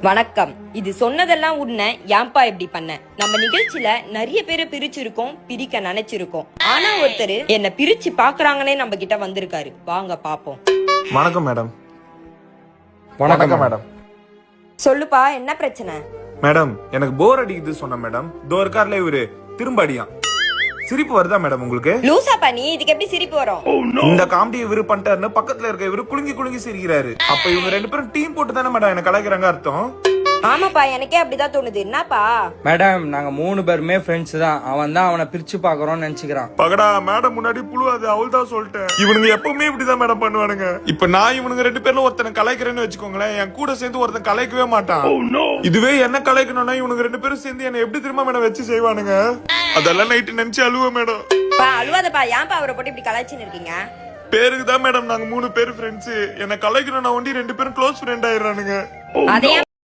வணக்கம். இது சொன்னதெல்லாம் உன்ன ஏன்பா இப்படி பண்ண? நம்ம நிகழ்ச்சியில நிறைய பேரை பிரிச்சிருக்கோம், பிரிக்க நினைச்சிருக்கோம். ஆனா ஒருத்தர் என்ன பிரிச்சு பாக்குறாங்கன்னே நம்ம கிட்ட வந்திருக்காரு. வாங்க பாப்போம். வணக்கம் மேடம். வணக்கம் மேடம். சொல்லுப்பா, என்ன பிரச்சனை? மேடம், எனக்கு போர் அடிக்குது சொன்ன மேடம். தோ இருக்கார்ல இவரு திரும்ப அடியான். சிரிப்பு வருதா மேடம் உங்களுக்கு? லூசா பண்ணி இதுக்கு எப்படி சிரிப்பு வரும்? இந்த காமெடி இவரு பண்ணிட்டாருன்னு பக்கத்துல இருக்க இவரு குலுங்கி குலுங்கி சிரிக்கிறாரு. அப்ப இவங்க ரெண்டு பேரும் டீம் போட்டு தானே மேடம் என்ன கலாய்க்கிறாங்க அர்த்தம்? ஆமாப்பா, எனக்கே அப்படிதான் தோணுது. என்னப்பா? மேடம், நாங்க 3 பேருமே ஃப்ரெண்ட்ஸ் தான். அவன் தான் அவனை பிரிச்சு பாக்குறோம்னு நினைச்சுக்கிறான். பகடா மேடம் முன்னாடி புழுவாது, அவள் தான் சொல்லிட்டேன். இவனுங்க எப்பவுமே இப்படிதான் மேடம் பண்ணுவானுங்க. இப்ப நான் இவனுங்க ரெண்டு பேர்ல ஒருத்தனை கலாய்க்கிறேன்னு வச்சுக்கோங்களேன், என் கூட சேர்ந்து ஒருத்தன் கலாய்க்கவே மாட்டான். இதுவே என்ன கலாய்க்கணும்னா இவனுங்க ரெண்டு பேரும் சேர்ந்து என்ன எப்படி திரும்ப மேடம் வச்சு செய்வானுங்க. அதெல்லாம் நைட்டு நினைச்சு அழுவ மேடம். அழுவாதப்பா. ஏன்பா அவரை போட்டு இப்படி கலாய்ச்சின்னு இருக்கீங்க? பேருக்கு தான் மேடம் நாங்க 3 பேர் ஃப்ரெண்ட்ஸ். என்ன கலாய்க்கணும் நான் ஒண்டி 2 பேரும் க்ளோஸ் ஃப்ரெண்ட் ஆயிடுறானுங்க. அதே